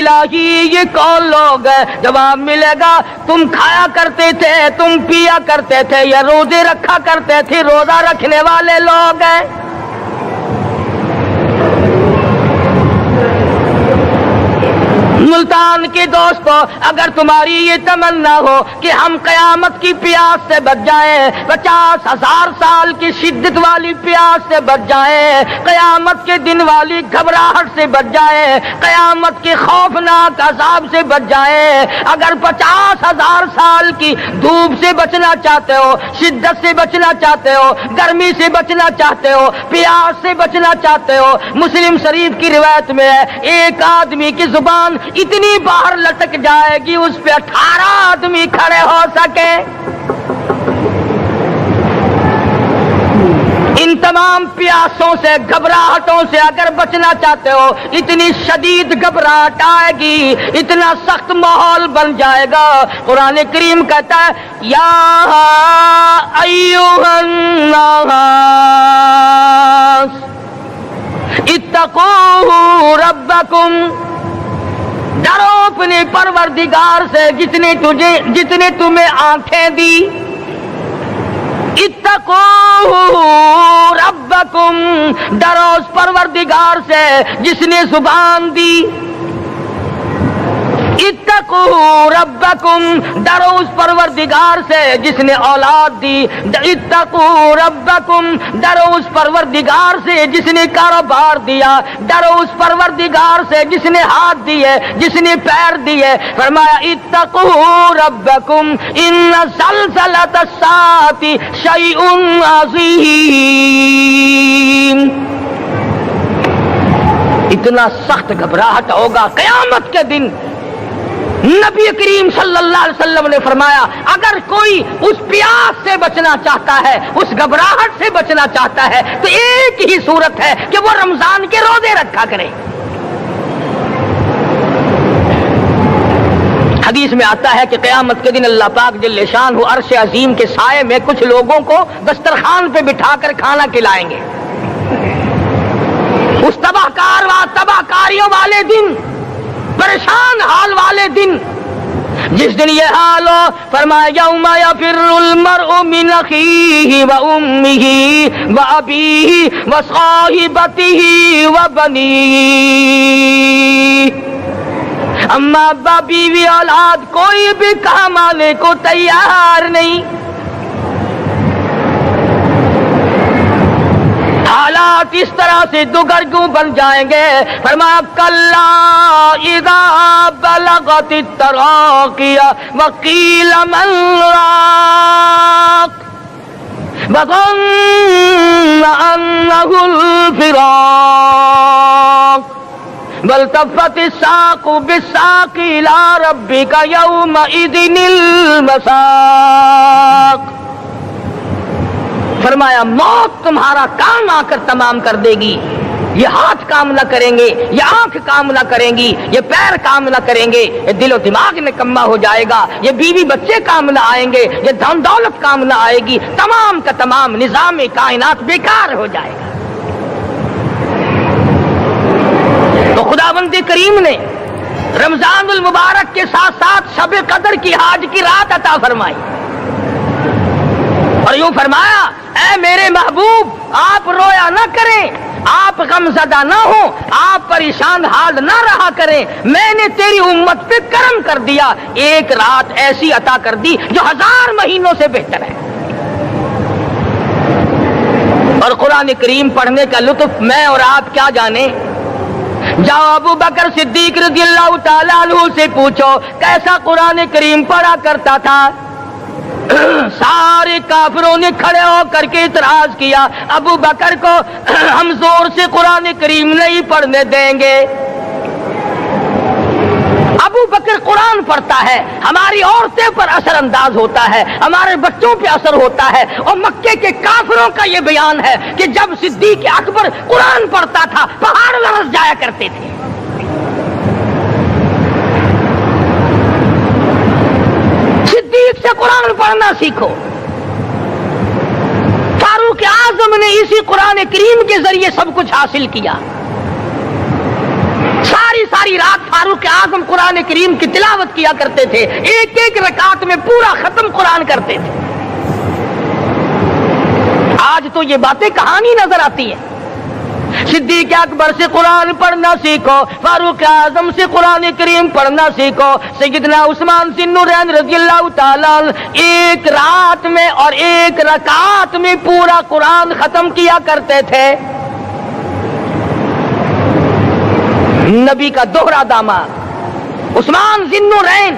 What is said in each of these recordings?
الہی یہ کون لوگ ہیں؟ جواب ملے گا تم کھایا کرتے تھے، تم پیا کرتے تھے، یا روزے رکھا کرتے تھے، روزہ رکھنے والے لوگ ہیں۔ ملتان کے دوستو، اگر تمہاری یہ تمنا ہو کہ ہم قیامت کی پیاس سے بچ جائیں، 50,000 سال کی شدت والی پیاس سے بچ جائیں، قیامت کے دن والی گھبراہٹ سے بچ جائیں، قیامت کے خوفناک عذاب سے بچ جائیں، اگر 50,000 سال کی دھوپ سے بچنا چاہتے ہو، شدت سے بچنا چاہتے ہو، گرمی سے بچنا چاہتے ہو، پیاس سے بچنا چاہتے ہو، مسلم شریف کی روایت میں ہے ایک آدمی کی زبان اتنی باہر لٹک جائے گی اس پہ 18 آدمی کھڑے ہو سکے۔ ان تمام پیاسوں سے، گھبراہٹوں سے اگر بچنا چاہتے ہو، اتنی شدید گھبراہٹ آئے گی، اتنا سخت ماحول بن جائے گا۔ قرآن کریم کہتا ہے یا ایھا الناس اتقوا ربکم، ڈرو اپنے پروردگار سے جتنے تمہیں آنکھیں دی۔ اتقوا ربکم، ڈرو اس پروردگار سے جس نے زبان دی۔ اتقوا ربکم، ڈرو اس پروردگار سے جس نے اولاد دی۔ اتقوا ربکم، ڈرو اس پروردگار سے جس نے کاروبار دیا۔ ڈرو اس پروردگار سے جس نے ہاتھ دیے، جس نے پیر دیے۔ فرمایا اتقوا ربکم ان زلزلۃ الساعۃ شیء عظیم، اتنا سخت گھبراہٹ ہوگا قیامت کے دن۔ نبی کریم صلی اللہ علیہ وسلم نے فرمایا اگر کوئی اس پیاس سے بچنا چاہتا ہے، اس گھبراہٹ سے بچنا چاہتا ہے، تو ایک ہی صورت ہے کہ وہ رمضان کے روزے رکھا کرے۔ حدیث میں آتا ہے کہ قیامت کے دن اللہ پاک جل شانہ عرش عظیم کے سائے میں کچھ لوگوں کو دسترخوان پہ بٹھا کر کھانا کھلائیں گے۔ اس تباہ کاریوں والے دن، پریشان حال والے دن، جس دن یہ حال ہو، فرمایا یوم یفر المرء من اخیہ وامہ وابیہ وصاحبتہ وبنیہ، اما ابا بیوی اولاد کوئی بھی کام آنے کو تیار نہیں۔ حالات اس طرح سے دگرگوں بن جائیں گے۔ فرمایا کلا اذا بلغت التراقی وقیل من راق وظن انہ الفراق والتفت الساق بالساق الى ربک یومئذ المساق۔ فرمایا موت تمہارا کام آ کر تمام کر دے گی، یہ ہاتھ کام نہ کریں گے، یہ آنکھ کام نہ کریں گی، یہ پیر کام نہ کریں گے، یہ دل و دماغ نکما ہو جائے گا، یہ بیوی بچے کام نہ آئیں گے، یہ دھن دولت کام نہ آئے گی، تمام کا تمام نظام کائنات بیکار ہو جائے گا۔ تو خداوند کریم نے رمضان المبارک کے ساتھ ساتھ شب قدر کی حاج کی رات عطا فرمائی اور یوں فرمایا اے میرے محبوب آپ رویا نہ کریں، آپ غمزدہ نہ ہوں، آپ پریشان حال نہ رہا کریں، میں نے تیری امت پہ کرم کر دیا، ایک رات ایسی عطا کر دی جو 1000 مہینوں سے بہتر ہے۔ اور قرآن کریم پڑھنے کا لطف میں اور آپ کیا جانیں۔ جاؤ ابو بکر صدیق رضی اللہ تعالیٰ عنہ سے پوچھو کیسا قرآن کریم پڑھا کرتا تھا۔ سارے کافروں نے کھڑے ہو کر کے اعتراض کیا ابو بکر کو ہم زور سے قرآن کریم نہیں پڑھنے دیں گے۔ ابو بکر قرآن پڑھتا ہے، ہماری عورتیں پر اثر انداز ہوتا ہے، ہمارے بچوں پہ اثر ہوتا ہے، اور مکے کے کافروں کا یہ بیان ہے کہ جب صدیق اکبر قرآن پڑھتا تھا پہاڑ لرز جایا کرتے تھے۔ صدیق سے قرآن پڑھنا سیکھو۔ فاروق اعظم نے اسی قرآن کریم کے ذریعے سب کچھ حاصل کیا، ساری ساری رات فاروق اعظم قرآن کریم کی تلاوت کیا کرتے تھے، ایک ایک رکعت میں پورا ختم قرآن کرتے تھے۔ آج تو یہ باتیں کہاں نہیں نظر آتی ہیں۔ صدیق اکبر سے قرآن پڑھنا سیکھو، فاروق اعظم سے قرآن کریم پڑھنا سیکھو، سیدنا عثمان ذی النورین رضی اللہ تعالیٰ ایک رات میں اور ایک رکعت میں پورا قرآن ختم کیا کرتے تھے۔ نبی کا دوہرا داماد عثمان ذی النورین،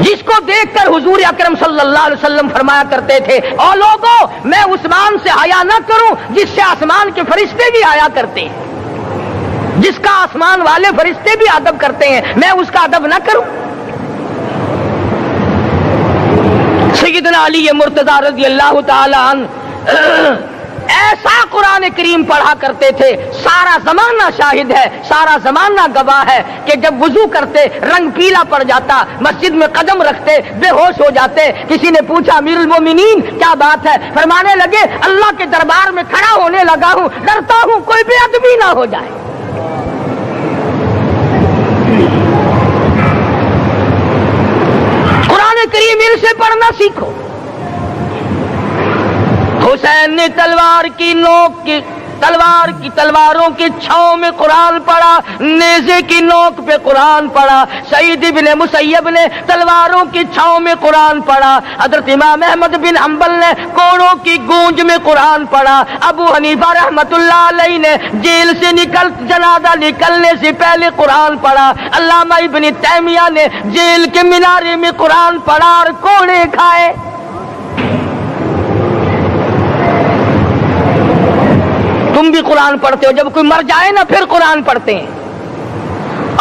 جس کو دیکھ کر حضور اکرم صلی اللہ علیہ وسلم فرمایا کرتے تھے، او لوگوں میں عثمان سے حیا نہ کروں جس سے آسمان کے فرشتے بھی حیا کرتے ہیں، جس کا آسمان والے فرشتے بھی ادب کرتے ہیں، میں اس کا ادب نہ کروں۔ سیدنا علی مرتضی رضی اللہ تعالی عنہ ایسا قرآن کریم پڑھا کرتے تھے، سارا زمانہ شاہد ہے، سارا زمانہ گواہ ہے کہ جب وضو کرتے رنگ پیلا پڑ جاتا، مسجد میں قدم رکھتے بے ہوش ہو جاتے۔ کسی نے پوچھا امیر المومنین کیا بات ہے؟ فرمانے لگے اللہ کے دربار میں کھڑا ہونے لگا ہوں، ڈرتا ہوں کوئی بے ادبی نہ ہو جائے۔ قرآن کریم ان سے پڑھنا سیکھو۔ حسین نے تلواروں کی چھاؤں میں قرآن پڑھا، نیزے کی نوک پہ قرآن پڑھا۔ سعید بن مسیب نے تلواروں کی چھاؤں میں قرآن پڑھا۔ حضرت امام احمد بن حنبل نے کوڑوں کی گونج میں قرآن پڑھا۔ ابو حنیفہ رحمت اللہ علیہ نے جیل سے جنازہ نکلنے سے پہلے قرآن پڑھا۔ علامہ ابن تیمیہ نے جیل کے مینارے میں قرآن پڑھا اور کوڑے کھائے۔ تم بھی قرآن پڑھتے ہو، جب کوئی مر جائے نا پھر قرآن پڑھتے ہیں،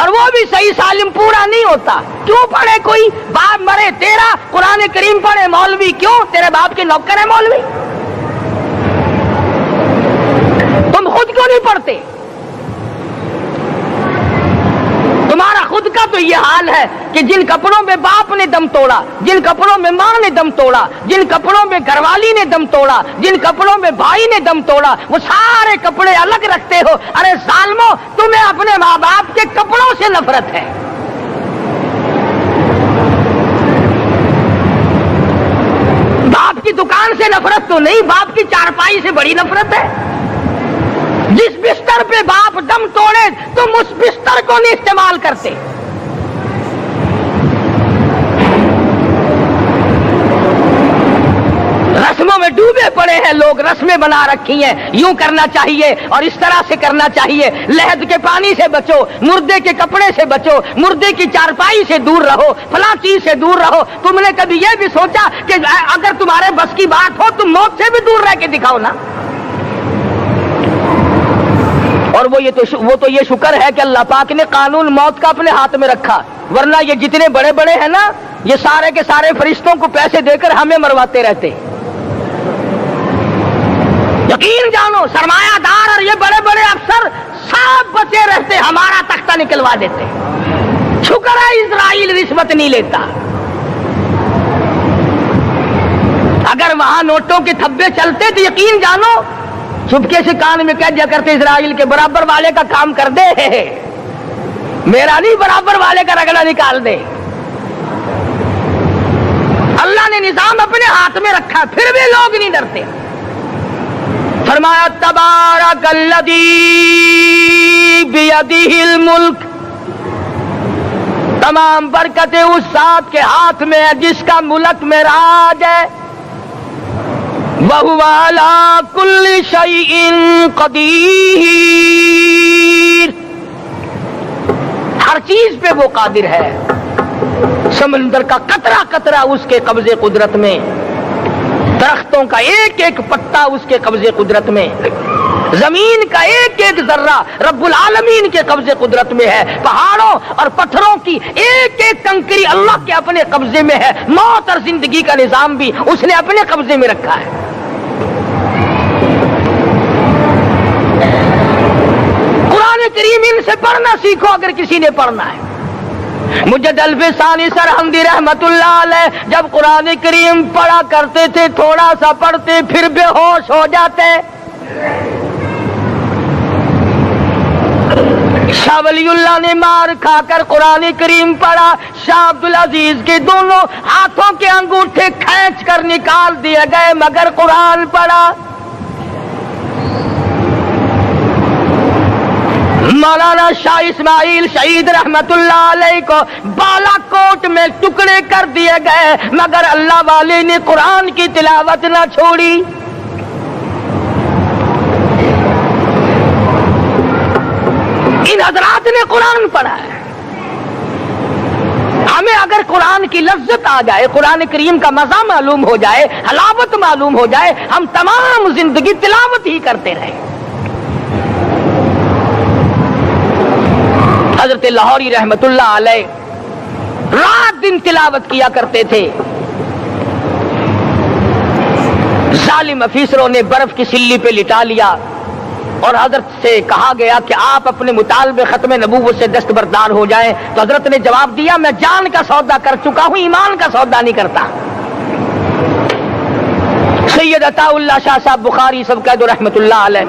اور وہ بھی صحیح سالم پورا نہیں ہوتا۔ کیوں پڑھے؟ کوئی باپ مرے تیرا قرآن کریم پڑھے مولوی، کیوں؟ تیرے باپ کے نوکر ہے مولوی؟ تم خود کیوں نہیں پڑھتے؟ تمہارا خود کا تو یہ حال ہے کہ جن کپڑوں میں باپ نے دم توڑا، جن کپڑوں میں ماں نے دم توڑا، جن کپڑوں میں گھر والی نے دم توڑا، جن کپڑوں میں بھائی نے دم توڑا، وہ سارے کپڑے الگ رکھتے ہو۔ ارے ظالمو، تمہیں اپنے ماں باپ کے کپڑوں سے نفرت ہے۔ باپ کی دکان سے نفرت تو نہیں، باپ کی چارپائی سے بڑی نفرت ہے۔ جس بستر پہ باپ دم توڑے تم اس بستر کو نہیں استعمال کرتے۔ رسموں میں ڈوبے پڑے ہیں لوگ، رسمیں بنا رکھی ہیں، یوں کرنا چاہیے اور اس طرح سے کرنا چاہیے۔ لہد کے پانی سے بچو، مردے کے کپڑے سے بچو، مردے کی چارپائی سے دور رہو، فلاں چیز سے دور رہو۔ تم نے کبھی یہ بھی سوچا کہ اگر تمہارے بس کی بات ہو تم موت سے بھی دور رہ کے دکھاؤ نا۔ اور وہ تو یہ شکر ہے کہ اللہ پاک نے قانون موت کا اپنے ہاتھ میں رکھا، ورنہ یہ جتنے بڑے بڑے ہیں نا، یہ سارے کے سارے فرشتوں کو پیسے دے کر ہمیں مرواتے رہتے۔ یقین جانو سرمایہ دار اور یہ بڑے بڑے افسر سب بچے رہتے، ہمارا تختہ نکلوا دیتے۔ شکر ہے اسرائیل رشوت نہیں لیتا۔ اگر وہاں نوٹوں کے تھبے چلتے تو یقین جانو چپکے سے کان میں کہہ دیا کرتے اسرائیل کے برابر والے کا کام کر دے، میرا نہیں برابر والے کا رگڑا نکال دے۔ اللہ نے نظام اپنے ہاتھ میں رکھا، پھر بھی لوگ نہیں ڈرتے۔ فرمایا تبارک الذی بیدہ الملک، تمام برکتیں اس ذات کے ہاتھ میں ہے جس کا ملک میں راج ہے۔ وَهُوَ عَلَى كُلِّ شَيْءٍ قَدِيرٌ، ہر چیز پہ وہ قادر ہے۔ سمندر کا قطرہ قطرہ اس کے قبضے قدرت میں، درختوں کا ایک ایک پتا اس کے قبضے قدرت میں، زمین کا ایک ایک ذرہ رب العالمین کے قبضے قدرت میں ہے، پہاڑوں اور پتھروں کی ایک ایک کنکری اللہ کے اپنے قبضے میں ہے، موت اور زندگی کا نظام بھی اس نے اپنے قبضے میں رکھا ہے۔ قرآن کریم ان سے پڑھنا سیکھو اگر کسی نے پڑھنا ہے۔ مجد الفسانی سرہندی رحمت اللہ علیہ جب قرآن کریم پڑھا کرتے تھے تھوڑا سا پڑھتے پھر بے ہوش ہو جاتے۔ شاہ ولی اللہ نے مار کھا کر قرآن کریم پڑھا، شاہ عبدالعزیز کے دونوں ہاتھوں کے انگوٹھے کھینچ کر نکال دیے گئے مگر قرآن پڑھا۔ مولانا شاہ اسماعیل شہید رحمت اللہ علیہ کو بالا کوٹ میں ٹکڑے کر دیے گئے مگر اللہ والے نے قرآن کی تلاوت نہ چھوڑی۔ ان حضرات نے قرآن پڑھا ہے۔ ہمیں اگر قرآن کی لذت آ جائے، قرآن کریم کا مزہ معلوم ہو جائے، حلاوت معلوم ہو جائے، ہم تمام زندگی تلاوت ہی کرتے رہیں۔ حضرت لاہوری رحمت اللہ علیہ رات دن تلاوت کیا کرتے تھے۔ ظالم افیسروں نے برف کی سلی پہ لٹا لیا اور حضرت سے کہا گیا کہ آپ اپنے مطالبے ختم نبوت سے دستبردار ہو جائیں، تو حضرت نے جواب دیا میں جان کا سودا کر چکا ہوں، ایمان کا سودا نہیں کرتا۔ سید عطا اللہ شاہ صاحب بخاری سب قید رحمت اللہ علیہ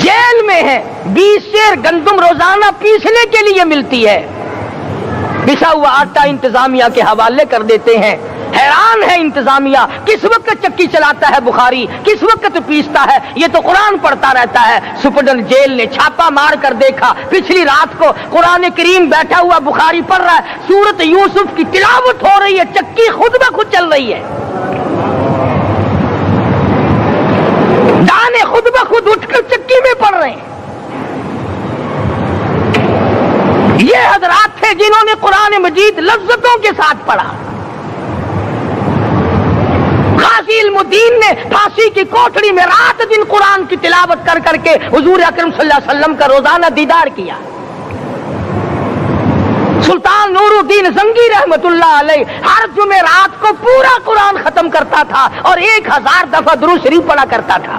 جیل میں ہے، 20 سیر گندم روزانہ پیسنے کے لیے ملتی ہے، پسا ہوا آٹا انتظامیہ کے حوالے کر دیتے ہیں۔ حیران ہے انتظامیہ، کس وقت چکی چلاتا ہے بخاری، کس وقت پیستا ہے، یہ تو قرآن پڑھتا رہتا ہے۔ سپرڈنٹ جیل نے چھاپا مار کر دیکھا، پچھلی رات کو قرآن کریم بیٹھا ہوا بخاری پڑھ رہا ہے، سورت یوسف کی تلاوت ہو رہی ہے، چکی خود بخود چل رہی ہے، دانے خود بخود اٹھ کر چکی میں پڑھ رہے ہیں۔ یہ حضرات تھے جنہوں نے قرآن مجید لذتوں کے ساتھ پڑھا۔ غازی علم الدین نے پھانسی کی کوٹڑی میں رات دن قرآن کی تلاوت کر کر کے حضور اکرم صلی اللہ علیہ وسلم کا روزانہ دیدار کیا۔ سلطان نور الدین زنگی رحمت اللہ علیہ ہر جمعرات کو پورا قرآن ختم کرتا تھا اور 1000 دفعہ درود شریف پڑھا کرتا تھا۔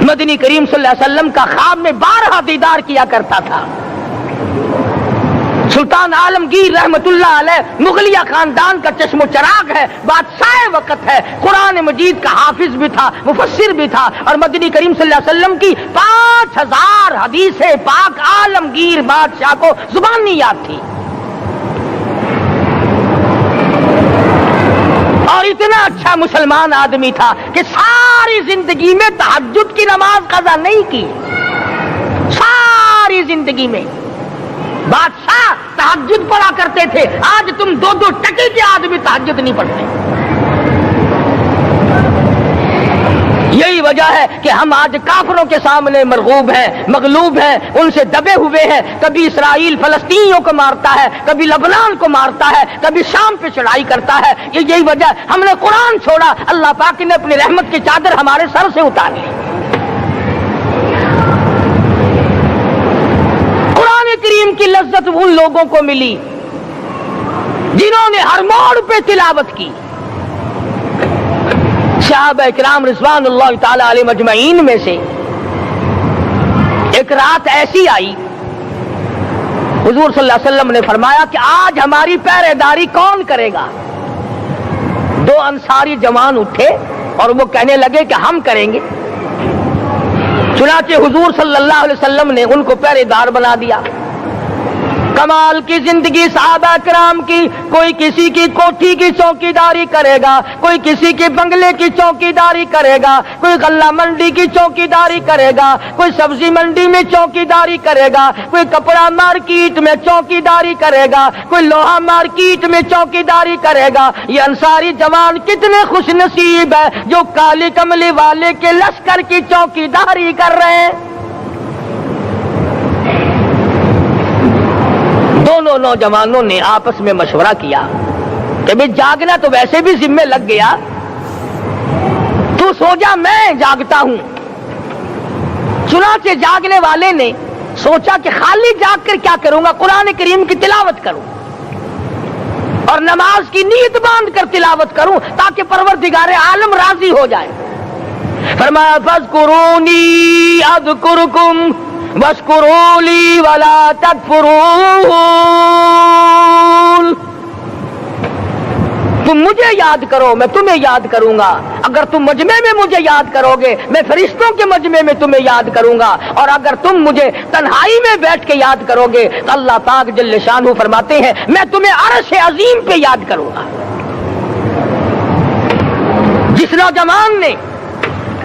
مدنی کریم صلی اللہ علیہ وسلم کا خواب میں 12 دیدار کیا کرتا تھا۔ سلطان عالمگیر رحمت اللہ علیہ مغلیہ خاندان کا چشم و چراغ ہے، بادشاہ وقت ہے، قرآن مجید کا حافظ بھی تھا، مفسر بھی تھا، اور مدنی کریم صلی اللہ علیہ وسلم کی 5000 حدیث پاک عالمگیر بادشاہ کو زبانی یاد تھی۔ اور اتنا اچھا مسلمان آدمی تھا کہ ساری زندگی میں تہجد کی نماز قضا نہیں کی، ساری زندگی میں۔ بادشاہ تہجد پڑھا کرتے تھے، آج تم 2 ٹکے کے آدمی تہجد نہیں پڑھتے۔ یہی وجہ ہے کہ ہم آج کافروں کے سامنے مرغوب ہیں، مغلوب ہیں، ان سے دبے ہوئے ہیں۔ کبھی اسرائیل فلسطینیوں کو مارتا ہے، کبھی لبنان کو مارتا ہے، کبھی شام پہ چڑھائی کرتا ہے۔ یہی وجہ، ہم نے قرآن چھوڑا، اللہ پاک نے اپنی رحمت کی چادر ہمارے سر سے اتار لی۔ قرآن کریم کی لذت ان لوگوں کو ملی جنہوں نے ہر موڑ پہ تلاوت کی۔ صحابہ اکرام رضوان اللہ تعالی علیہ مجمعین میں سے ایک رات ایسی آئی، حضور صلی اللہ علیہ وسلم نے فرمایا کہ آج ہماری پہرے داری کون کرے گا؟ 2 انصاری جوان اٹھے اور وہ کہنے لگے کہ ہم کریں گے۔ چنانچہ حضور صلی اللہ علیہ وسلم نے ان کو پہرے دار بنا دیا۔ کمال کی زندگی صحابہ کرام کی، کوئی کسی کی کوٹھی کی چوکی داری کرے گا، کوئی کسی کے بنگلے کی چوکی داری کرے گا، کوئی غلہ منڈی کی چوکی داری کرے گا، کوئی سبزی منڈی میں چوکی داری کرے گا، کوئی کپڑا مارکیٹ میں چوکی داری کرے گا، کوئی لوہا مارکیٹ میں چوکی داری کرے گا۔ یہ انصاری جوان کتنے خوش نصیب ہے جو کالی کملی والے کے لشکر کی چوکی داری کر رہے ہیں۔ دونوں نوجوانوں نے آپس میں مشورہ کیا کہ بھئی جاگنا تو ویسے بھی ذمہ لگ گیا، تو سو جا، میں جاگتا ہوں۔ چنانچہ جاگنے والے نے سوچا کہ خالی جاگ کر کیا کروں گا، قرآن کریم کی تلاوت کروں اور نماز کی نیت باندھ کر تلاوت کروں تاکہ پروردگار عالم راضی ہو جائے۔ فرمایا فاذکرونی اذکرکم واشکروا لی ولا تکفرون، تم مجھے یاد کرو میں تمہیں یاد کروں گا، اگر تم مجمع میں مجھے یاد کرو گے میں فرشتوں کے مجمع میں تمہیں یاد کروں گا، اور اگر تم مجھے تنہائی میں بیٹھ کے یاد کرو گے تو اللہ پاک جل شانہ فرماتے ہیں میں تمہیں عرش عظیم پہ یاد کروں گا۔ جس نوجوان نے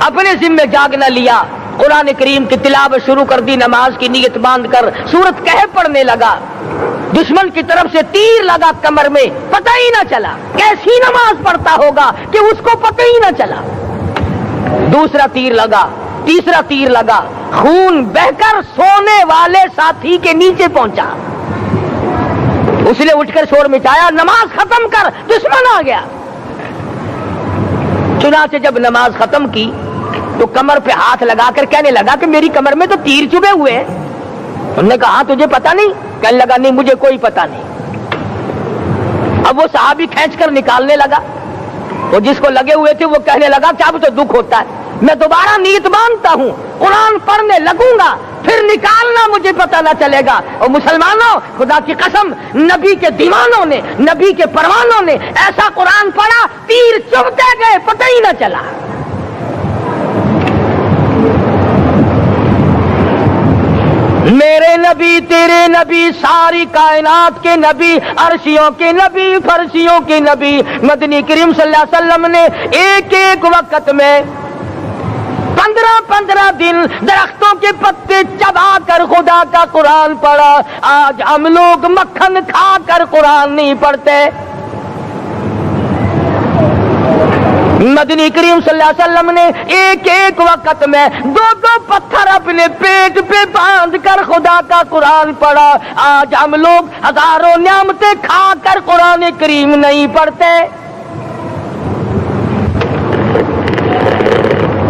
اپنے ذمہ جاگ نہ لیا، قرآن کریم کی تلاوت شروع کر دی، نماز کی نیت باندھ کر سورت کہف پڑھنے لگا، دشمن کی طرف سے تیر لگا کمر میں، پتہ ہی نہ چلا، کیسی نماز پڑھتا ہوگا کہ اس کو پتہ ہی نہ چلا، دوسرا تیر لگا، تیسرا تیر لگا، خون بہ کر سونے والے ساتھی کے نیچے پہنچا، اس نے اٹھ کر شور مچایا نماز ختم کر دشمن آ گیا۔ چنانچہ جب نماز ختم کی تو کمر پہ ہاتھ لگا کر کہنے لگا کہ میری کمر میں تو تیر چبھے ہوئے ہیں۔ انہوں نے کہا تجھے پتا نہیں؟ کہنے لگا نہیں مجھے کوئی پتا نہیں۔ اب وہ صحابی کھینچ کر نکالنے لگا، وہ جس کو لگے ہوئے تھے وہ کہنے لگا کہ اب تو دکھ ہوتا ہے، میں دوبارہ نیت باندھتا ہوں، قرآن پڑھنے لگوں گا، پھر نکالنا مجھے پتہ نہ چلے گا۔ اور مسلمانوں خدا کی قسم نبی کے دیوانوں نے، نبی کے پروانوں نے ایسا قرآن پڑھا تیر چبھتے گئے پتہ ہی نہ چلا۔ میرے نبی تیرے نبی ساری کائنات کے نبی، عرشیوں کے نبی فرشیوں کے نبی مدنی کریم صلی اللہ علیہ وسلم نے ایک ایک وقت میں 15 دن درختوں کے پتے چبا کر خدا کا قرآن پڑھا۔ آج ہم لوگ مکھن کھا کر قرآن نہیں پڑھتے۔ مدنی کریم صلی اللہ علیہ وسلم نے ایک ایک وقت میں 2 پتھر اپنے پیٹ پہ باندھ کر خدا کا قرآن پڑھا۔ آج ہم لوگ ہزاروں نعمتیں کھا کر قرآن کریم نہیں پڑھتے۔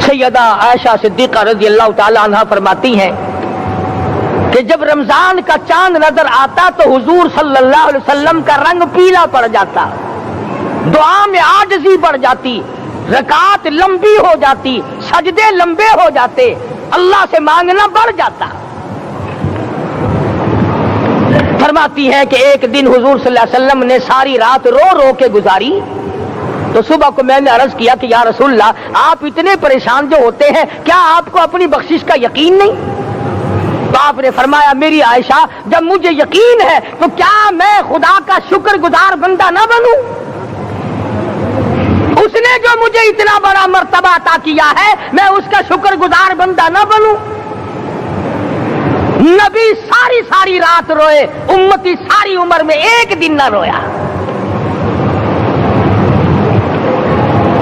سیدہ عائشہ صدیقہ رضی اللہ تعالی عنہ فرماتی ہیں کہ جب رمضان کا چاند نظر آتا تو حضور صلی اللہ علیہ وسلم کا رنگ پیلا پڑ جاتا، دعا میں عاجزی بڑھ جاتی، رکعات لمبی ہو جاتی، سجدے لمبے ہو جاتے، اللہ سے مانگنا بڑھ جاتا۔ فرماتی ہے کہ ایک دن حضور صلی اللہ علیہ وسلم نے ساری رات رو رو کے گزاری، تو صبح کو میں نے عرض کیا کہ یا رسول اللہ آپ اتنے پریشان جو ہوتے ہیں کیا آپ کو اپنی بخشش کا یقین نہیں؟ تو آپ نے فرمایا میری عائشہ جب مجھے یقین ہے تو کیا میں خدا کا شکر گزار بندہ نہ بنوں؟ اس نے جو مجھے اتنا بڑا مرتبہ عطا کیا ہے میں اس کا شکر گزار بندہ نہ بنوں؟ نبی ساری رات روئے، امتی ساری عمر میں ایک دن نہ رویا۔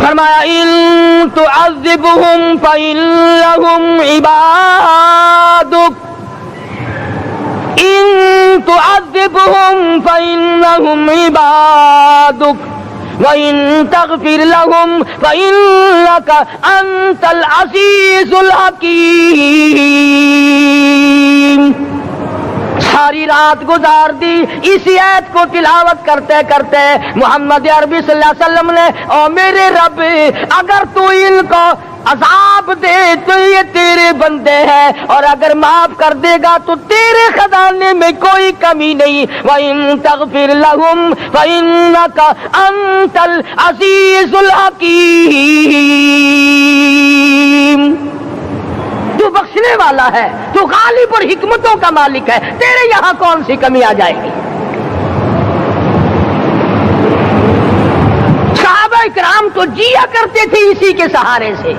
فرمایا ان تعذبهم فإنهم عبادك، ان تعذبهم فإنهم عبادك وَإِن تَغْفِرْ لَهُمْ فَإِنَّكَ أَنْتَ الْعَزِيزُ الْحَكِيمُ۔ ساری رات گزار دی اسی آیت کو تلاوت کرتے کرتے محمد عربی صلی اللہ علیہ وسلم نے او میرے رب اگر تو ان کو عذاب دے تو یہ تیرے بندے ہیں، اور اگر معاف کر دے گا تو تیرے خزانے میں کوئی کمی نہیں۔ وَإِن تَغْفِرْ لَهُمْ فَإِنَّكَ أَنْتَ الْعَزِيزُ الْحَكِيمُ۔ تو بخشنے والا ہے، تو غالب اور حکمتوں کا مالک ہے، تیرے یہاں کون سی کمی آ جائے گی؟ صحابہ کرام تو جیا کرتے تھے اسی کے سہارے سے۔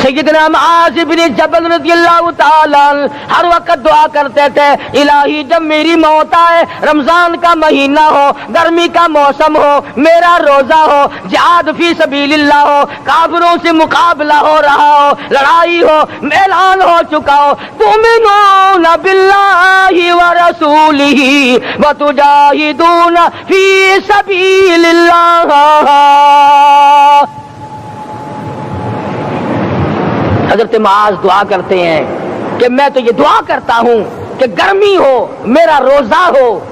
سیدنا معاذ بن جبل رضی اللہ تعالی ہر وقت دعا کرتے تھے الہی جب میری موت آئے، رمضان کا مہینہ ہو، گرمی کا موسم ہو، میرا روزہ ہو، جہاد فی سبیل اللہ ہو، کافروں سے مقابلہ ہو رہا ہو، لڑائی ہو، اعلان ہو چکا ہو، تؤمنون باللہ ورسولہ وتجاہدون فی سبیل اللہ۔ حضرت معاذ دعا کرتے ہیں کہ میں تو یہ دعا کرتا ہوں کہ گرمی ہو، میرا روزہ ہو،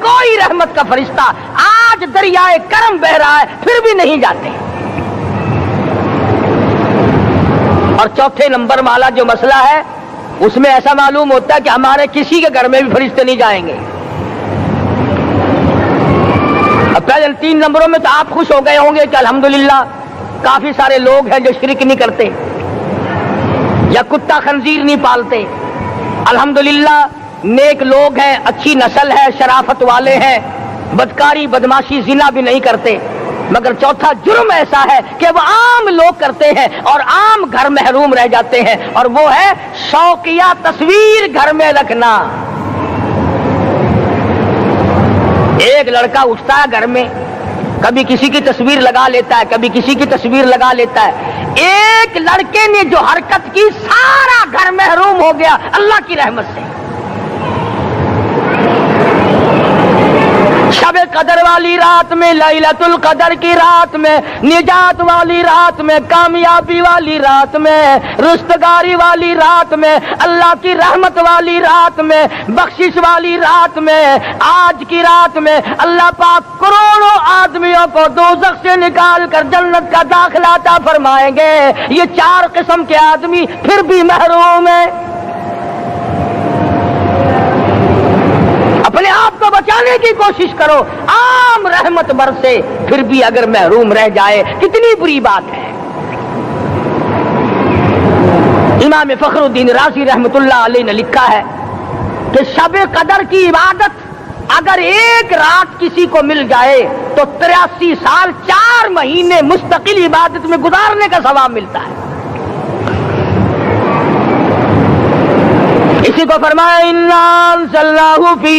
کوئی رحمت کا فرشتہ آج دریائے کرم بہ رہا ہے پھر بھی نہیں جاتے. اور چوتھے نمبر والا جو مسئلہ ہے اس میں ایسا معلوم ہوتا ہے کہ ہمارے کسی کے گھر میں بھی فرشتے نہیں جائیں گے. اب پہلے 3 نمبروں میں تو آپ خوش ہو گئے ہوں گے کہ الحمدللہ کافی سارے لوگ ہیں جو شرک نہیں کرتے یا کتا خنزیر نہیں پالتے. الحمدللہ نیک لوگ ہیں, اچھی نسل ہے, شرافت والے ہیں, بدکاری بدماشی زنا بھی نہیں کرتے. مگر چوتھا جرم ایسا ہے کہ وہ عام لوگ کرتے ہیں اور عام گھر محروم رہ جاتے ہیں, اور وہ ہے شوقیہ تصویر گھر میں رکھنا. ایک لڑکا اٹھتا ہے گھر میں, کبھی کسی کی تصویر لگا لیتا ہے, کبھی کسی کی تصویر لگا لیتا ہے. ایک لڑکے نے جو حرکت کی سارا گھر محروم ہو گیا اللہ کی رحمت سے. شب قدر والی رات میں, لیلۃ القدر کی رات میں, نجات والی رات میں, کامیابی والی رات میں, رستگاری والی رات میں, اللہ کی رحمت والی رات میں, بخشش والی رات میں, آج کی رات میں اللہ پاک کروڑوں آدمیوں کو دوزخ سے نکال کر جنت کا داخلہ عطا فرمائیں گے. یہ 4 قسم کے آدمی پھر بھی محروم ہیں. اپنے آپ کو بچانے کی کوشش کرو, عام رحمت برسے پھر بھی اگر محروم رہ جائے کتنی بری بات ہے. امام فخر الدین رازی رحمت اللہ علیہ نے لکھا ہے کہ شب قدر کی عبادت اگر ایک رات کسی کو مل جائے تو 83 سال 4 مہینے مستقل عبادت میں گزارنے کا ثواب ملتا ہے. اسی کو فرمایا انا انزلناہ فی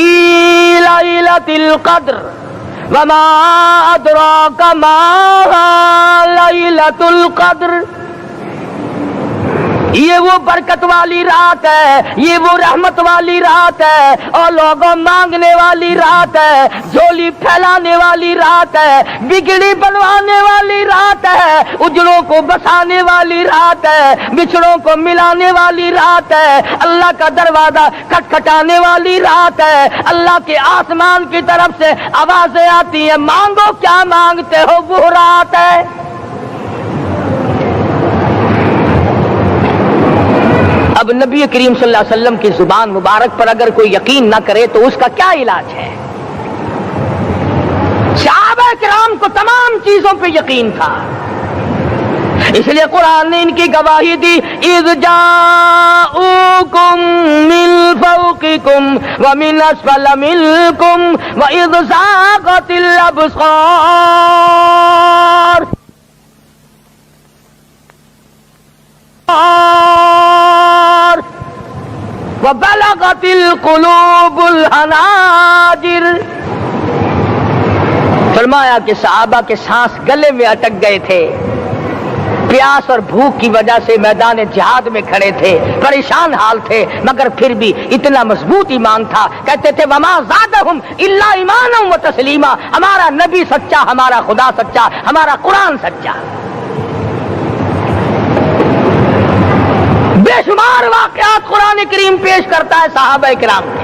لیلۃ القدر وما ادراک ما لیلۃ القدر. یہ وہ برکت والی رات ہے, یہ وہ رحمت والی رات ہے, اور لوگوں مانگنے والی رات ہے, جھولی پھیلانے والی رات ہے, بگڑی بنوانے والی رات ہے, اجڑوں کو بسانے والی رات ہے, بچھڑوں کو ملانے والی رات ہے, اللہ کا دروازہ کھٹکھٹانے والی رات ہے, اللہ کے آسمان کی طرف سے آوازیں آتی ہیں مانگو کیا مانگتے ہو, وہ رات ہے. اب نبی کریم صلی اللہ علیہ وسلم کی زبان مبارک پر اگر کوئی یقین نہ کرے تو اس کا کیا علاج ہے؟ صحابہ کرام کو تمام چیزوں پہ یقین تھا, اس لیے قرآن نے ان کی گواہی دی اذ جاءوکم من فوقکم ومن اسفل منکم واذ زاغت الابصار وبلغت القلوب الحناجر. فرمایا کہ صحابہ کے سانس گلے میں اٹک گئے تھے, پیاس اور بھوک کی وجہ سے میدان جہاد میں کھڑے تھے, پریشان حال تھے, مگر پھر بھی اتنا مضبوط ایمان تھا. کہتے تھے وما زادہم الا ایمانا و تسلیما, ہمارا نبی سچا, ہمارا خدا سچا, ہمارا قرآن سچا. بے شمار واقعات قرآن کریم پیش کرتا ہے صحابہ کرام کے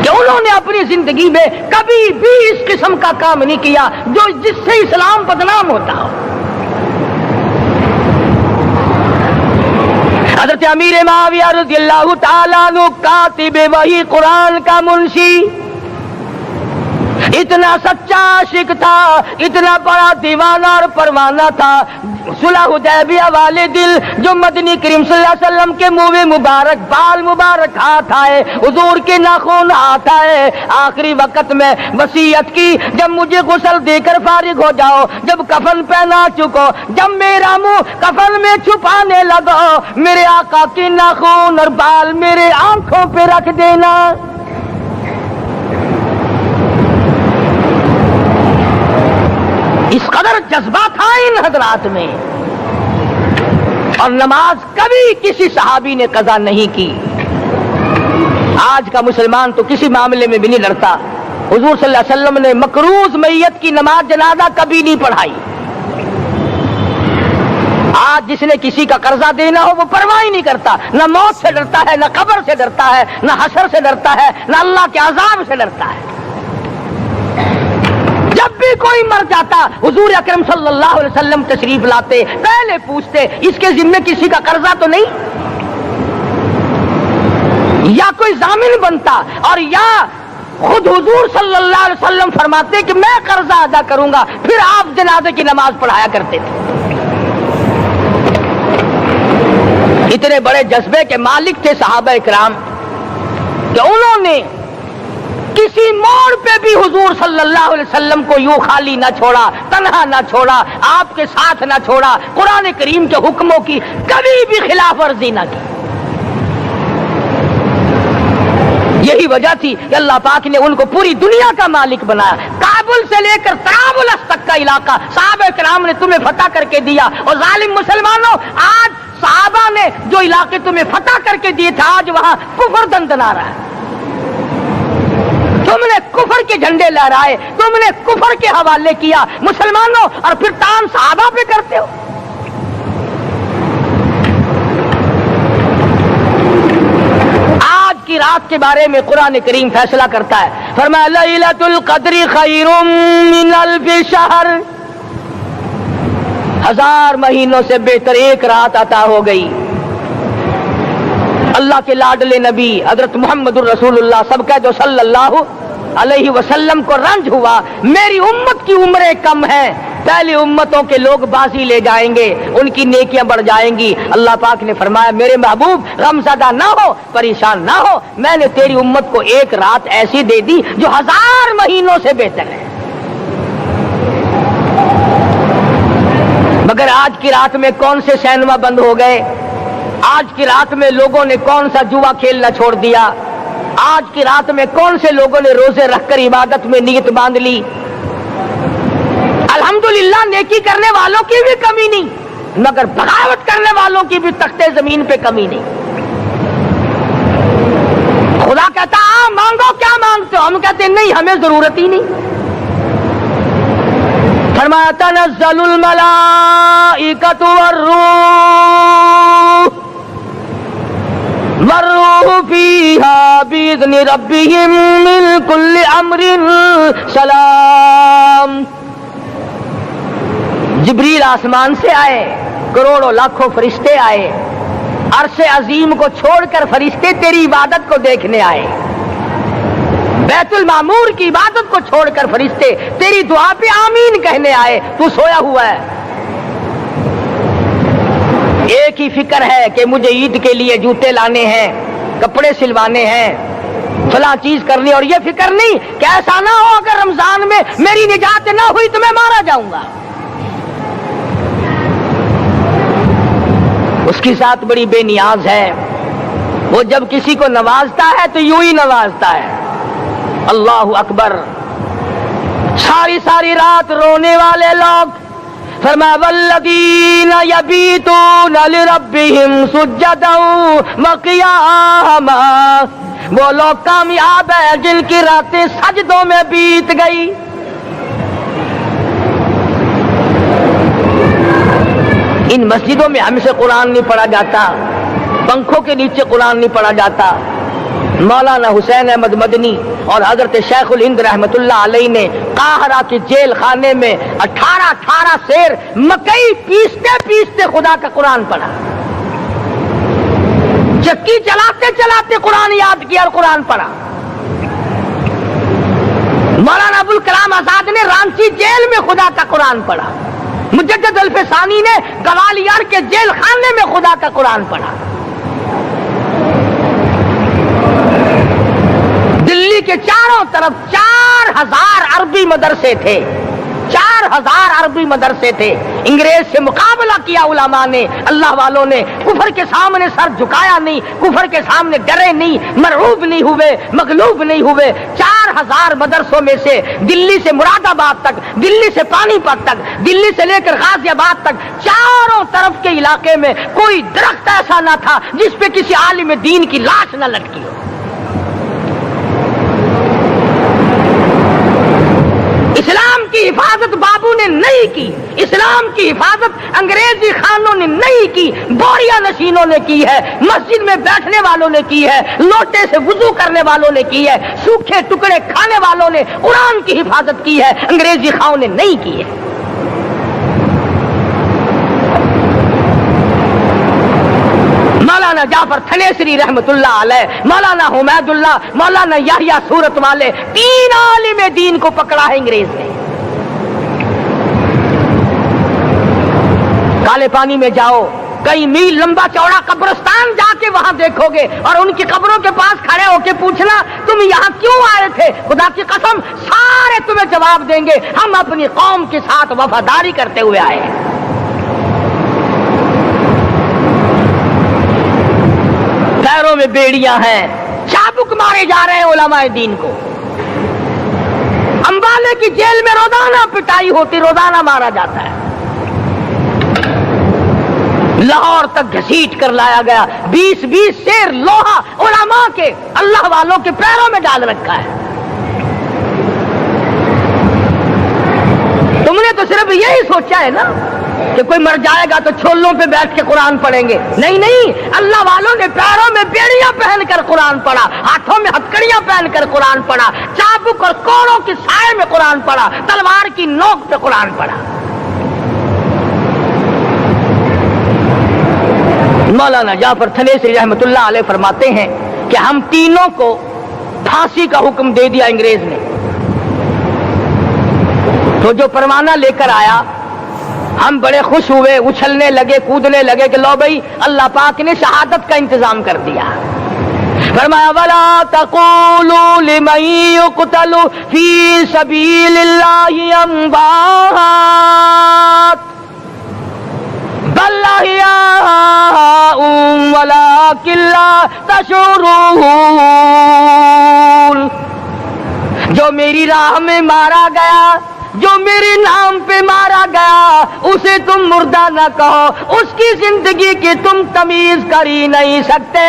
کہ انہوں نے اپنی زندگی میں کبھی بھی اس قسم کا کام نہیں کیا جو جس سے اسلام بدنام ہوتا ہو. حضرت امیر معاویہ رضی اللہ تعالیٰ عنہ کاتب وحی قرآن کا منشی, اتنا سچا عاشق تھا, اتنا بڑا دیوانہ اور پروانہ تھا. صلح حدیبیہ والے دل جو مدنی کریم صلی اللہ علیہ وسلم کے منہ مبارک بال مبارک ہاتھ آئے, حضور کے ناخن ہاتھ آئے, آخری وقت میں وصیت کی جب مجھے غسل دے کر فارغ ہو جاؤ, جب کفن پہنا چکو, جب میرا منہ کفن میں چھپانے لگو, میرے آقا کے ناخن اور بال میرے آنکھوں پہ رکھ دینا. اس قدر جذبہ تھا ان حضرات میں, اور نماز کبھی کسی صحابی نے قضا نہیں کی. آج کا مسلمان تو کسی معاملے میں بھی نہیں لڑتا. حضور صلی اللہ علیہ وسلم نے مقروض میت کی نماز جنازہ کبھی نہیں پڑھائی. آج جس نے کسی کا قرضہ دینا ہو وہ پرواہ ہی نہیں کرتا، نہ موت سے ڈرتا ہے، نہ قبر سے ڈرتا ہے، نہ حشر سے ڈرتا ہے، نہ اللہ کے عذاب سے ڈرتا ہے۔ جب بھی کوئی مر جاتا حضور اکرم صلی اللہ علیہ وسلم تشریف لاتے، پہلے پوچھتے اس کے ذمے کسی کا قرضہ تو نہیں، یا کوئی ضامن بنتا، اور یا خود حضور صلی اللہ علیہ وسلم فرماتے کہ میں قرضہ ادا کروں گا، پھر آپ جنازے کی نماز پڑھایا کرتے تھے۔ اتنے بڑے جذبے کے مالک تھے صحابہ کرام کہ انہوں نے کسی موڑ پہ بھی حضور صلی اللہ علیہ وسلم کو یوں خالی نہ چھوڑا، تنہا نہ چھوڑا، آپ کے ساتھ نہ چھوڑا، قرآن کریم کے حکموں کی کبھی بھی خلاف ورزی نہ کی۔ یہی وجہ تھی کہ اللہ پاک نے ان کو پوری دنیا کا مالک بنایا۔ کابل سے لے کر طرابلس تک کا علاقہ صحابہ کرام نے تمہیں فتح کر کے دیا، اور ظالم مسلمانوں آج صحابہ نے جو علاقے تمہیں فتح کر کے دیے تھے آج وہاں کفر دندنا رہا ہے۔ تم نے کفر کے جھنڈے لہرائے، تم نے کفر کے حوالے کیا مسلمانوں، اور پھر تان صحابہ پہ کرتے ہو۔ آج کی رات کے بارے میں قرآن کریم فیصلہ کرتا ہے، فرمایا لیلۃ القدر خیر من الف شہر، 1000 مہینوں سے بہتر ایک رات عطا ہو گئی۔ اللہ کے لاڈلے نبی حضرت محمد الرسول اللہ سب کہہ دو صلی اللہ علیہ وسلم کو رنج ہوا، میری امت کی عمریں کم ہیں، پہلی امتوں کے لوگ بازی لے جائیں گے، ان کی نیکیاں بڑھ جائیں گی۔ اللہ پاک نے فرمایا میرے محبوب غمزدہ نہ ہو، پریشان نہ ہو، میں نے تیری امت کو ایک رات ایسی دے دی جو 1000 مہینوں سے بہتر ہے۔ مگر آج کی رات میں کون سے سینما بند ہو گئے، آج کی رات میں لوگوں نے کون سا جوا کھیلنا چھوڑ دیا، آج کی رات میں کون سے لوگوں نے روزے رکھ کر عبادت میں نیت باندھ لی۔ الحمدللہ نیکی کرنے والوں کی بھی کمی نہیں، مگر بغاوت کرنے والوں کی بھی تختے زمین پہ کمی نہیں۔ خدا کہتا مانگو کیا مانگتے ہو، ہم کہتے نہیں ہمیں ضرورت ہی نہیں۔ فرمایا تنزل الملائکۃ والروح فیہا بإذن ربہم من کل امر سلام۔ جبریل آسمان سے آئے، کروڑوں لاکھوں فرشتے آئے، عرش عظیم کو چھوڑ کر فرشتے تیری عبادت کو دیکھنے آئے، بیت المعمور کی عبادت کو چھوڑ کر فرشتے تیری دعا پہ آمین کہنے آئے، تو سویا ہوا ہے۔ ایک ہی فکر ہے کہ مجھے عید کے لیے جوتے لانے ہیں، کپڑے سلوانے ہیں، فلاں چیز کرنی، اور یہ فکر نہیں کہ ایسا نہ ہو اگر رمضان میں میری نجات نہ ہوئی تو میں مارا جاؤں گا۔ اس کی ذات بڑی بے نیاز ہے، وہ جب کسی کو نوازتا ہے تو یوں ہی نوازتا ہے۔ اللہ اکبر۔ ساری ساری رات رونے والے لوگ، فرمایا والذین یبیتون لربہم سجدا وقیاما، وہ لوگ کامیاب ہیں جن کی راتیں سجدوں میں بیت گئی۔ ان مسجدوں میں ہم سے قرآن نہیں پڑھا جاتا، پنکھوں کے نیچے قرآن نہیں پڑھا جاتا۔ مولانا حسین احمد مدنی اور حضرت شیخ الہند رحمت اللہ علیہ نے قاہرہ کے جیل خانے میں 18 سیر مکئی پیستے پیستے خدا کا قرآن پڑھا، چکی چلاتے چلاتے قرآن یاد کیا اور قرآن پڑھا۔ مولانا ابوالکلام آزاد نے رانچی جیل میں خدا کا قرآن پڑھا، مجدد الفسانی نے گوالیار کے جیل خانے میں خدا کا قرآن پڑھا۔ دلی کے چاروں طرف 4000 عربی مدرسے تھے، 4000 عربی مدرسے تھے۔ انگریز سے مقابلہ کیا علماء نے، اللہ والوں نے، کفر کے سامنے سر جھکایا نہیں، کفر کے سامنے ڈرے نہیں، مرعوب نہیں ہوئے، مغلوب نہیں ہوئے۔ 4000 مدرسوں میں سے دلی سے مراد آباد تک، دلی سے پانی پت تک، دلی سے لے کر غازی آباد تک، چاروں طرف کے علاقے میں کوئی درخت ایسا نہ تھا جس پہ کسی عالم دین کی لاش نہ لٹکی ہو۔ اسلام کی کی حفاظت بابو نے نہیں کی، اسلام کی حفاظت انگریزی خانوں نے نہیں کی، بوریا نشینوں نے کی ہے، مسجد میں بیٹھنے والوں نے کی ہے، لوٹے سے وضو کرنے والوں نے کی ہے، سوکھے ٹکڑے کھانے والوں نے قرآن کی حفاظت کی ہے، انگریزی خانوں نے نہیں کی ہے۔ مولانا جعفر تھنیسری رحمت اللہ علیہ، مولانا حمید اللہ، مولانا یحییٰ صورت والے، 3 عالم دین کو پکڑا ہے انگریز نے۔ کالے پانی میں جاؤ، کئی میل لمبا چوڑا قبرستان جا کے وہاں دیکھو گے اور ان کی قبروں کے پاس کھڑے ہو کے پوچھنا تم یہاں کیوں آئے تھے، خدا کی قسم سارے تمہیں جواب دیں گے ہم اپنی قوم کے ساتھ وفاداری کرتے ہوئے آئے ہیں۔ پیروں میں بیڑیاں ہیں، چابک مارے جا رہے ہیں علماء دین کو۔ امبالے کی جیل میں روزانہ پٹائی ہوتی، روزانہ مارا جاتا ہے۔ لاہور تک گھسیٹ کر لایا گیا، 20 سیر لوہا علماء کے، اللہ والوں کے پیروں میں ڈال رکھا ہے۔ تم نے تو صرف یہی سوچا ہے نا کہ کوئی مر جائے گا تو چھولوں پہ بیٹھ کے قرآن پڑھیں گے، نہیں نہیں، اللہ والوں نے پیروں میں بیڑیاں پہن کر قرآن پڑھا، ہاتھوں میں ہتکڑیاں پہن کر قرآن پڑھا، چابک اور کوڑوں کے سائے میں قرآن پڑھا، تلوار کی نوک پہ قرآن پڑھا۔ مولانا جعفر تھنیسری رحمت اللہ علیہ فرماتے ہیں کہ ہم تینوں کو پھانسی کا حکم دے دیا انگریز نے، تو جو پروانہ لے کر آیا ہم بڑے خوش ہوئے، اچھلنے لگے، کودنے لگے کہ لو بھائی اللہ پاک نے شہادت کا انتظام کر دیا۔ فرمایا وَلَا تَقُولُوا لِمَن يُقْتَلُ فِي سَبِيلِ اللَّهِ أَمْوَاتٌ بَلْ أَحْيَاءٌ وَلَٰكِن لَّا تَشْعُرُونَ۔ جو میری راہ میں مارا گیا، جو میرے نام پہ مارا گیا، اسے تم مردہ نہ کہو، اس کی زندگی کی تم تمیز کر ہی نہیں سکتے۔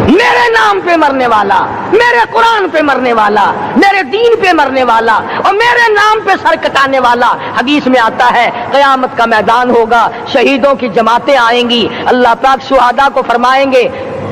میرے نام پہ مرنے والا، میرے قرآن پہ مرنے والا، میرے دین پہ مرنے والا اور میرے نام پہ سر کٹانے والا، حدیث میں آتا ہے قیامت کا میدان ہوگا، شہیدوں کی جماعتیں آئیں گی، اللہ پاک شہداء کو فرمائیں گے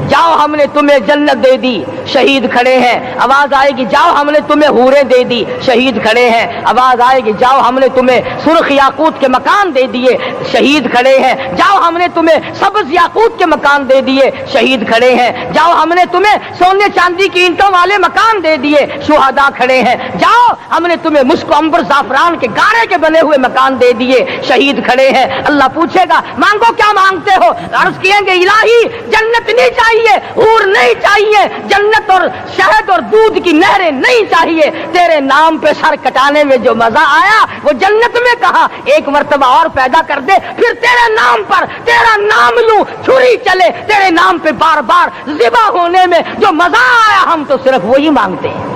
جاؤ ہم نے تمہیں جنت دے دی، شہید کھڑے ہیں، آواز آئے گی جاؤ ہم نے تمہیں حوریں دے دی، شہید کھڑے ہیں، آواز آئے گی جاؤ ہم نے تمہیں سرخ یاقوت کے مکان دے دیے، شہید کھڑے ہیں، جاؤ ہم نے تمہیں سبز یاقوت کے مکان دے دیے، شہید کھڑے ہیں، جاؤ ہم نے تمہیں سونے چاندی کی اینٹوں والے مکان دے دیے، شہداء کھڑے ہیں، جاؤ ہم نے تمہیں مشک و عنبر زعفران کے گارے کے بنے ہوئے مکان دے دیے، شہید کھڑے ہیں۔ اللہ پوچھے گا مانگو کیا مانگتے ہو، عرض کیے گے الہی جنت نہیں چاہیے، حور نہیں چاہیے، جنت اور شہد اور دودھ کی نہریں نہیں چاہیے، تیرے نام پہ سر کٹانے میں جو مزہ آیا وہ جنت میں کہا ایک مرتبہ اور پیدا کر دے، پھر تیرے نام پر تیرا نام لوں چھری چلے، تیرے نام پہ بار بار ذبح ہونے میں جو مزہ آیا ہم تو صرف وہی مانگتے ہیں۔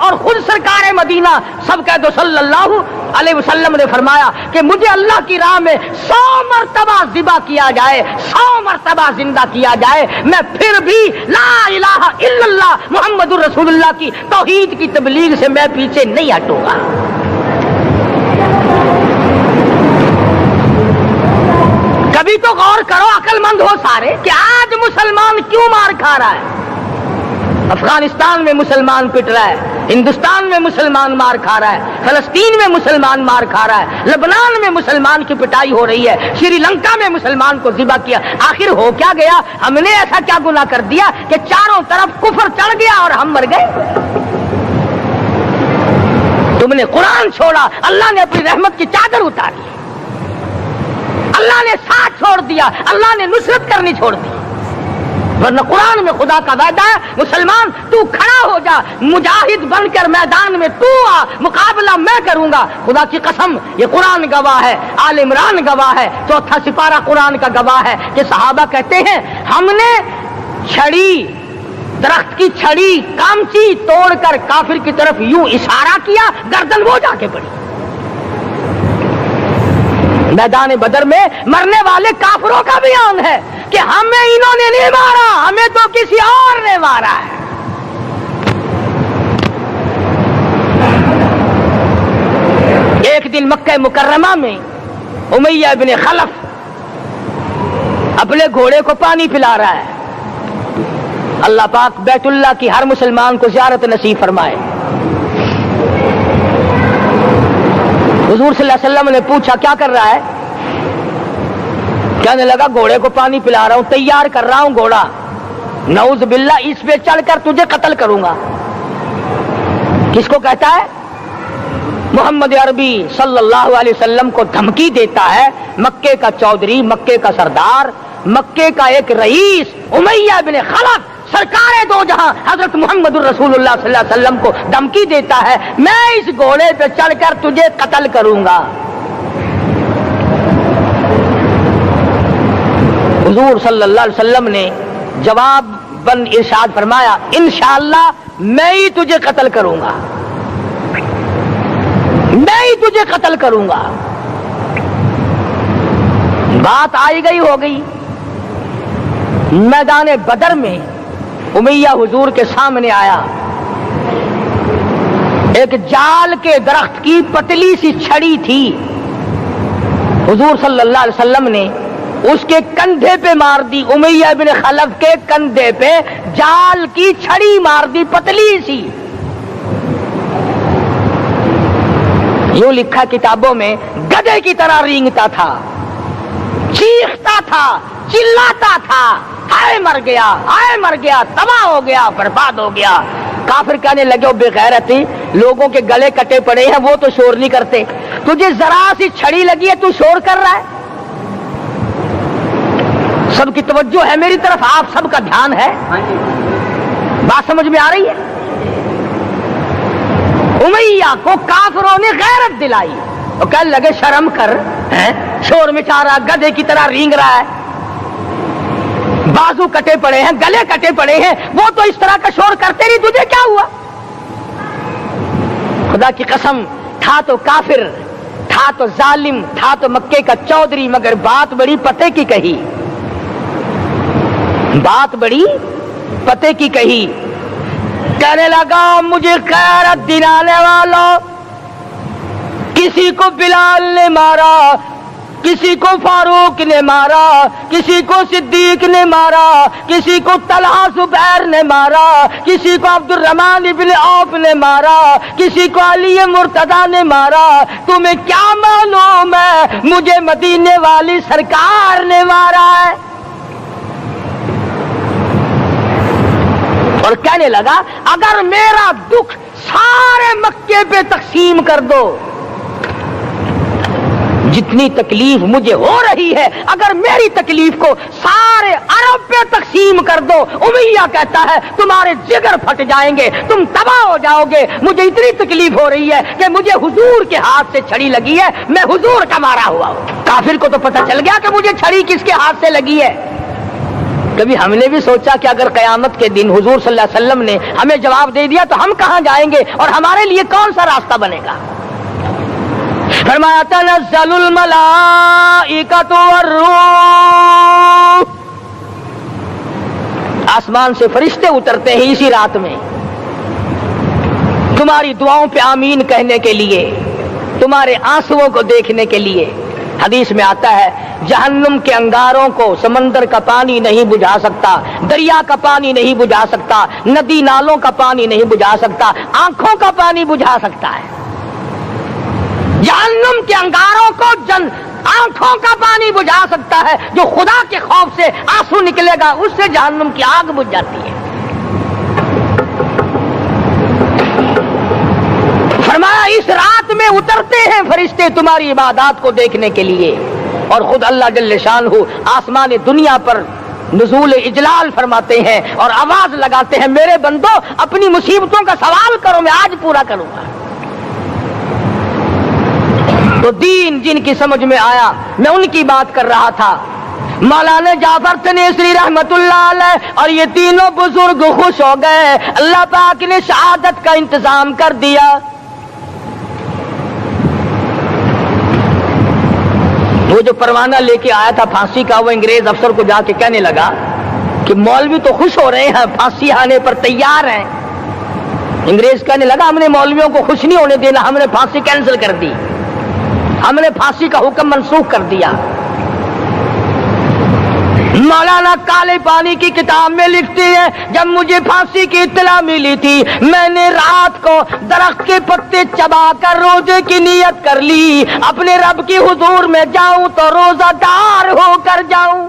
اور خود سرکار مدینہ سب کہہ دو صلی اللہ علیہ وسلم نے فرمایا کہ مجھے اللہ کی راہ میں 100 مرتبہ ذبح کیا جائے، 100 مرتبہ زندہ کیا جائے، میں پھر بھی لا الہ الا اللہ محمد الرسول اللہ کی توحید کی تبلیغ سے میں پیچھے نہیں ہٹوں گا۔ کبھی تو غور کرو عقل مند ہو سارے کہ آج مسلمان کیوں مار کھا رہا ہے؟ افغانستان میں مسلمان پٹ رہا ہے، ہندوستان میں مسلمان مار کھا رہا ہے، فلسطین میں مسلمان مار کھا رہا ہے، لبنان میں مسلمان کی پٹائی ہو رہی ہے، شری لنکا میں مسلمان کو ذبح کیا، آخر ہو کیا گیا؟ ہم نے ایسا کیا گناہ کر دیا کہ چاروں طرف کفر چڑھ گیا اور ہم مر گئے؟ تم نے قرآن چھوڑا، اللہ نے اپنی رحمت کی چادر اتاری، اللہ نے ساتھ چھوڑ دیا، اللہ نے نصرت کرنی چھوڑ دی، ورنہ قرآن میں خدا کا وعدہ ہے مسلمان تو کھڑا ہو جا، مجاہد بن کر میدان میں تو آ، مقابلہ میں کروں گا۔ خدا کی قسم یہ قرآن گواہ ہے، آل عمران گواہ ہے، 4واں سپارہ قرآن کا گواہ ہے کہ صحابہ کہتے ہیں ہم نے چھڑی، درخت کی چھڑی کامچی توڑ کر کافر کی طرف یوں اشارہ کیا، گردن وہ جا کے پڑی۔ میدان بدر میں مرنے والے کافروں کا بیان ہے، کہ ہمیں انہوں نے نہیں مارا، ہمیں تو کسی اور نے مارا ہے۔ ایک دن مکہ مکرمہ میں امیہ ابن خلف اپنے گھوڑے کو پانی پلا رہا ہے۔ اللہ پاک بیت اللہ کی ہر مسلمان کو زیارت نصیب فرمائے۔ حضور صلی اللہ علیہ وسلم نے پوچھا کیا کر رہا ہے؟ کہنے لگا گھوڑے کو پانی پلا رہا ہوں، تیار کر رہا ہوں گھوڑا، نعوذ باللہ اس پہ چڑھ کر تجھے قتل کروں گا۔ کس کو کہتا ہے؟ محمد عربی صلی اللہ علیہ وسلم کو دھمکی دیتا ہے۔ مکے کا چودھری، مکے کا سردار، مکے کا ایک رئیس امیہ بن خلف سرکار دو جہاں حضرت محمد الرسول اللہ صلی اللہ علیہ وسلم کو دھمکی دیتا ہے میں اس گھوڑے پہ چڑھ کر تجھے قتل کروں گا۔ حضور صلی اللہ علیہ وسلم نے جواب بند ارشاد فرمایا انشاءاللہ میں ہی تجھے قتل کروں گا، میں ہی تجھے قتل کروں گا۔ بات آئی گئی ہو گئی۔ میدان بدر میں امیہ حضور کے سامنے آیا، ایک جال کے درخت کی پتلی سی چھڑی تھی، حضور صلی اللہ علیہ وسلم نے اس کے کندھے پہ مار دی، امیہ بن خلف کے کندھے پہ جال کی چھڑی مار دی پتلی سی۔ یوں لکھا کتابوں میں گدھے کی طرح رینگتا تھا، چیختا تھا، چلاتا تھا، ہائے مر گیا، ہائے مر گیا، تباہ ہو گیا، برباد ہو گیا۔ کافر کہنے لگے او بے غیرتی، لوگوں کے گلے کٹے پڑے ہیں وہ تو شور نہیں کرتے، تجھے ذرا سی چھڑی لگی ہے تو شور کر رہا ہے۔ سب کی توجہ ہے میری طرف، آپ سب کا دھیان ہے، بات سمجھ میں آ رہی ہے؟ امیہ کو کافروں نے غیرت دلائی، وہ کہنے لگے شرم کر، شور مچا رہا، گدھے کی طرح رینگ رہا ہے، بازو کٹے پڑے ہیں، گلے کٹے پڑے ہیں، وہ تو اس طرح کا شور کرتے نہیں، تجھے کیا ہوا؟ خدا کی قسم، تھا تو کافر، تھا تو ظالم، تھا تو مکے کا چودھری، مگر بات بڑی پتے کی کہی، بات بڑی پتے کی کہی۔ کہنے لگا مجھے غیرت دلانے والوں، کسی کو بلال نے مارا، کسی کو فاروق نے مارا، کسی کو صدیق نے مارا، کسی کو طلحہ زبیر نے مارا، کسی کو عبد الرحمن ابن عوف نے مارا، کسی کو علی مرتضی نے مارا، تمہیں کیا معلوم ہے مجھے مدینے والی سرکار نے مارا ہے؟ اور کہنے لگا اگر میرا دکھ سارے مکے پہ تقسیم کر دو، جتنی تکلیف مجھے ہو رہی ہے اگر میری تکلیف کو سارے عرب پہ تقسیم کر دو، امیہ کہتا ہے تمہارے جگر پھٹ جائیں گے، تم تباہ ہو جاؤ گے، مجھے اتنی تکلیف ہو رہی ہے کہ مجھے حضور کے ہاتھ سے چھڑی لگی ہے، میں حضور کا مارا ہوا ہوں۔ کافر کو تو پتہ چل گیا کہ مجھے چھڑی کس کے ہاتھ سے لگی ہے۔ کبھی ہم نے بھی سوچا کہ اگر قیامت کے دن حضور صلی اللہ علیہ وسلم نے ہمیں جواب دے دیا تو ہم کہاں جائیں گے اور ہمارے لیے کون سا راستہ بنے گا؟ فرمایا تنزل الملائکۃ والروح، آسمان سے فرشتے اترتے ہیں اسی رات میں تمہاری دعاؤں پہ آمین کہنے کے لیے، تمہارے آنسوؤں کو دیکھنے کے لیے۔ حدیث میں آتا ہے جہنم کے انگاروں کو سمندر کا پانی نہیں بجھا سکتا، دریا کا پانی نہیں بجھا سکتا، ندی نالوں کا پانی نہیں بجھا سکتا، آنکھوں کا پانی بجھا سکتا ہے۔ جہنم کے انگاروں کو آنکھوں کا پانی بجھا سکتا ہے، جو خدا کے خوف سے آنسو نکلے گا اس سے جہنم کی آگ بجھ جاتی ہے۔ فرمایا اس رات میں اترتے ہیں فرشتے تمہاری عبادات کو دیکھنے کے لیے، اور خود اللہ جل شانہ آسمان دنیا پر نزول اجلال فرماتے ہیں اور آواز لگاتے ہیں میرے بندو اپنی مصیبتوں کا سوال کرو، میں آج پورا کروں گا۔ تو دین جن کی سمجھ میں آیا میں ان کی بات کر رہا تھا، مولانا جعفر تنیسری رحمت اللہ علیہ اور یہ تینوں بزرگ خوش ہو گئے، اللہ پاک نے شہادت کا انتظام کر دیا۔ وہ جو پروانہ لے کے آیا تھا پھانسی کا، وہ انگریز افسر کو جا کے کہنے لگا کہ مولوی تو خوش ہو رہے ہیں، پھانسی آنے پر تیار ہیں۔ انگریز کہنے لگا ہم نے مولویوں کو خوش نہیں ہونے دینا، ہم نے پھانسی کینسل کر دی، ہم نے پھانسی کا حکم منسوخ کر دیا۔ مولانا کالے پانی کی کتاب میں لکھتی ہے جب مجھے پھانسی کی اطلاع ملی تھی میں نے رات کو درخت کے پتے چبا کر روزے کی نیت کر لی، اپنے رب کی حضور میں جاؤں تو روزہ دار ہو کر جاؤں۔